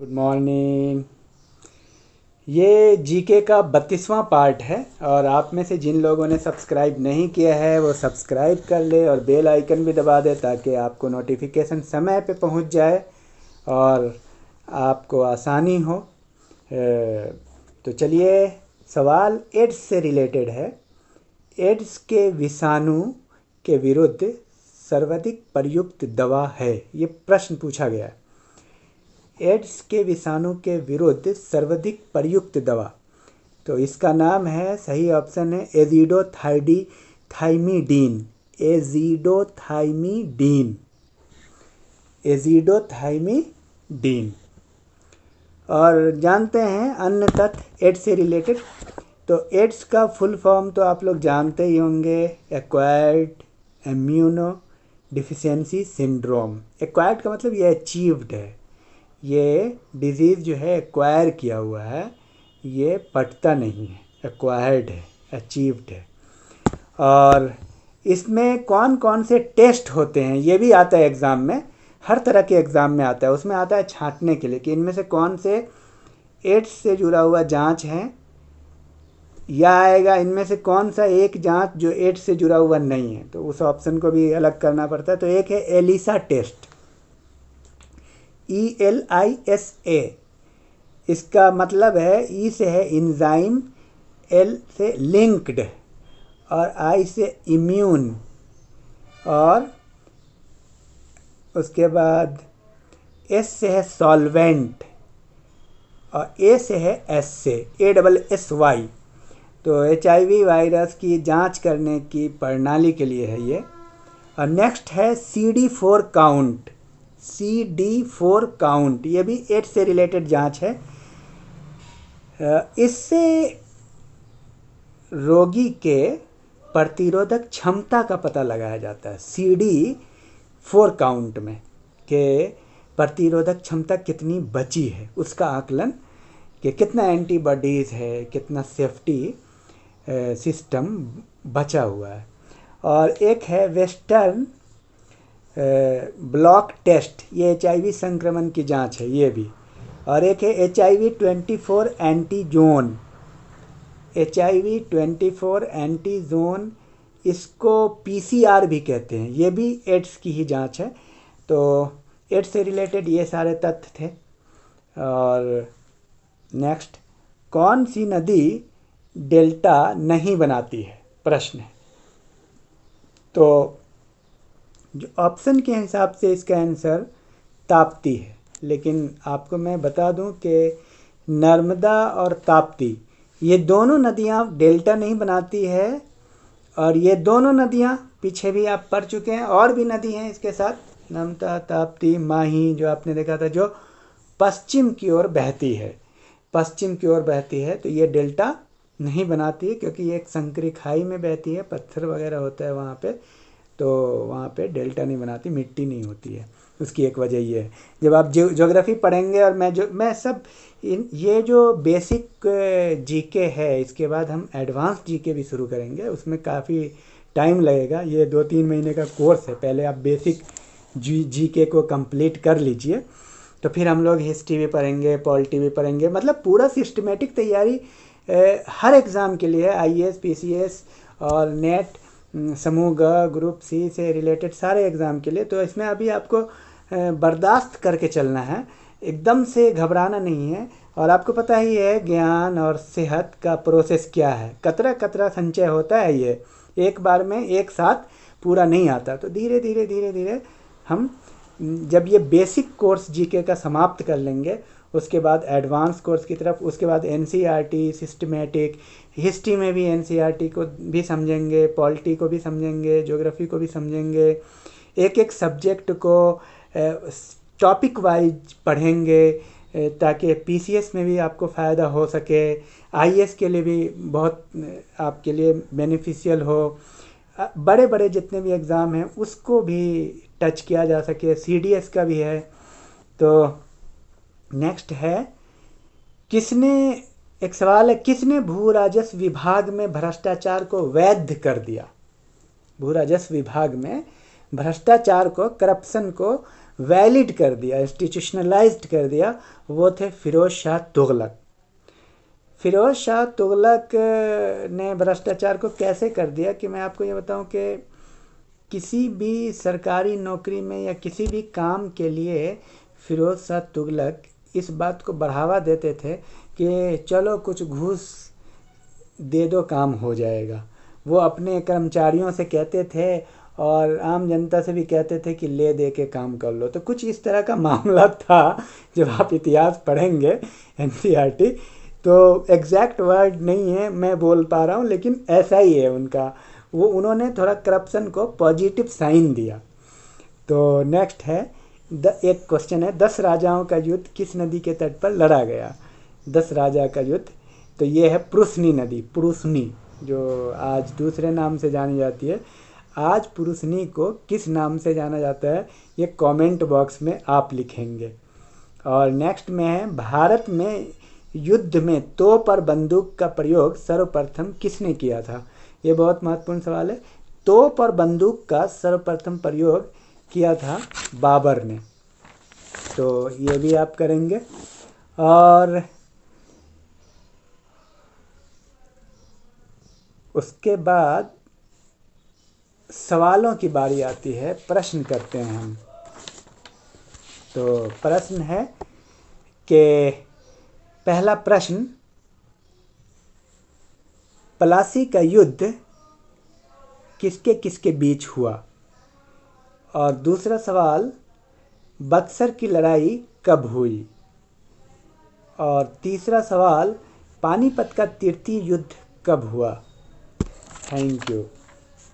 Good morning. ये GK का 32वां part है और आप में से जिन लोगों ने सब्सक्राइब नहीं किया है वो सब्सक्राइब कर ले और बेल आइकन भी दबा दे ताकि आपको नोटिफिकेशन समय पे पहुंच जाए और आपको आसानी हो। तो चलिए, सवाल एड्स से रिलेटेड है। एड्स के विषाणु के विरुद्ध सर्वाधिक प्रयुक्त दवा है, ये प्रश्न पूछा गया है। एड्स के विषाणु के विरुद्ध सर्वाधिक प्रयुक्त दवा, तो इसका नाम है, सही ऑप्शन है एजिडोथाइमीडीन। एजिडोथाइमीडीन। और जानते हैं अन्य तथ्य एड्स से रिलेटेड। तो एड्स का फुल फॉर्म तो आप लोग जानते ही होंगे, acquired immuno deficiency syndrome. Acquired का मतलब ये अचीव्ड है, ये डिजीज़ जो है एक्वायर किया हुआ है, ये पटता नहीं है, एक्वायर्ड है, अचीव्ड है। और इसमें कौन कौन से टेस्ट होते हैं ये भी आता है एग्ज़ाम में, हर तरह के एग्ज़ाम में आता है। उसमें आता है छांटने के लिए कि इनमें से कौन से एड्स से जुड़ा हुआ जांच है, या आएगा इनमें से कौन सा एक जांच जो एड्स से जुड़ा हुआ नहीं है, तो उस ऑप्शन को भी अलग करना पड़ता है। तो एक है एलिसा टेस्ट, ELISA। इसका मतलब है, ई से है इंजाइम, एल से लिंक्ड और आई से इम्यून, और उसके बाद एस से है सॉल्वेंट और ए से है एस से ASSY। तो HIV वायरस की जांच करने की प्रणाली के लिए है ये। और नेक्स्ट है CD4 काउंट। CD4 काउंट ये भी एड्स से रिलेटेड जांच है। इससे रोगी के प्रतिरोधक क्षमता का पता लगाया जाता है, CD4 काउंट में, कि प्रतिरोधक क्षमता कितनी बची है, उसका आकलन कि कितना एंटीबॉडीज़ है, कितना सेफ्टी सिस्टम बचा हुआ है। और एक है वेस्टर्न ब्लॉक टेस्ट, ये HIV संक्रमण की जांच है ये भी। और एक है HIV-24 एंटीजोन। HIV-24 एंटीजोन, इसको PCR भी कहते हैं, ये भी एड्स की ही जांच है। तो एड्स से रिलेटेड ये सारे तथ्य थे। और नेक्स्ट, कौन सी नदी डेल्टा नहीं बनाती है, प्रश्न है। तो जो ऑप्शन के हिसाब से इसका आंसर ताप्ती है, लेकिन आपको मैं बता दूं कि नर्मदा और ताप्ती ये दोनों नदियां डेल्टा नहीं बनाती है। और ये दोनों नदियां पीछे भी आप पढ़ चुके हैं, और भी नदी हैं इसके साथ, नर्मदा, ताप्ती, माही, जो आपने देखा था, जो पश्चिम की ओर बहती है, पश्चिम की ओर बहती है। तो ये डेल्टा नहीं बनाती है क्योंकि ये एक संकरी खाई में बहती है, पत्थर वगैरह होता है वहाँ पे, तो वहाँ पे डेल्टा नहीं बनाती, मिट्टी नहीं होती है। उसकी एक वजह ये है। जब आप ज्योग्राफी पढ़ेंगे, और मैं सब ये जो बेसिक जीके है, इसके बाद हम एडवांस जीके भी शुरू करेंगे, उसमें काफ़ी टाइम लगेगा। ये 2-3 महीने का कोर्स है, पहले आप बेसिक जीके को कंप्लीट कर लीजिए, तो फिर हम लोग हिस्ट्री भी पढ़ेंगे, पॉलिटी भी पढ़ेंगे। मतलब पूरा सिस्टमेटिक तैयारी हर एग्ज़ाम के लिए, IAS, PCS और नेट, समूह ग, ग्रुप C से रिलेटेड सारे एग्ज़ाम के लिए। तो इसमें अभी आपको बर्दाश्त करके चलना है, एकदम से घबराना नहीं है। और आपको पता ही है ज्ञान और सेहत का प्रोसेस क्या है, कतरा कतरा संचय होता है, ये एक बार में एक साथ पूरा नहीं आता। तो धीरे धीरे धीरे धीरे हम जब ये बेसिक कोर्स जीके का समाप्त कर लेंगे, उसके बाद एडवांस कोर्स की तरफ, उसके बाद NCERT सिस्टमेटिक, हिस्ट्री में भी NCERT को भी समझेंगे, पॉलिटी को भी समझेंगे, ज्योग्राफी को भी समझेंगे, एक एक सब्जेक्ट को टॉपिक वाइज पढ़ेंगे, ताकि PCS में भी आपको फ़ायदा हो सके, IAS के लिए भी बहुत आपके लिए बेनिफिशियल हो, बड़े बड़े जितने भी एग्ज़ाम हैं उसको भी टच किया जा सके, CDS का भी है। तो नेक्स्ट है, एक सवाल है, किसने भू राजस्व विभाग में भ्रष्टाचार को वैध कर दिया? भू राजस्व विभाग में भ्रष्टाचार को, करप्शन को वैलिड कर दिया, इंस्टीट्यूशनलाइज्ड कर दिया, वो थे फिरोज शाह तुगलक। फिरोज शाह तुगलक ने भ्रष्टाचार को कैसे कर दिया कि मैं आपको ये बताऊं कि किसी भी सरकारी नौकरी में या किसी भी काम के लिए फिरोज शाह तुगलक इस बात को बढ़ावा देते थे कि चलो कुछ घूस दे दो काम हो जाएगा। वो अपने कर्मचारियों से कहते थे और आम जनता से भी कहते थे कि ले दे के काम कर लो। तो कुछ इस तरह का मामला था। जब आप इतिहास पढ़ेंगे एनसीईआरटी तो एग्जैक्ट वर्ड नहीं है मैं बोल पा रहा हूँ, लेकिन ऐसा ही है उनका। वो उन्होंने थोड़ा करप्शन को पॉजिटिव साइन दिया। तो नेक्स्ट है एक क्वेश्चन है, 10 राजाओं का युद्ध किस नदी के तट पर लड़ा गया? 10 राजा का युद्ध, तो ये है पुरुषनी नदी, पुरुषनी जो आज दूसरे नाम से जानी जाती है। आज पुरुषनी को किस नाम से जाना जाता है ये कमेंट बॉक्स में आप लिखेंगे। और नेक्स्ट में है, भारत में युद्ध में तोप और बंदूक का प्रयोग सर्वप्रथम किसने किया था? ये बहुत महत्वपूर्ण सवाल है। तोप और बंदूक का सर्वप्रथम प्रयोग किया था बाबर ने। तो ये भी आप करेंगे। और उसके बाद सवालों की बारी आती है, प्रश्न करते हैं हम। तो प्रश्न है कि पहला प्रश्न, प्लासी का युद्ध किसके किसके बीच हुआ? और दूसरा सवाल, बक्सर की लड़ाई कब हुई? और तीसरा सवाल, पानीपत का तृतीय युद्ध कब हुआ? Thank you.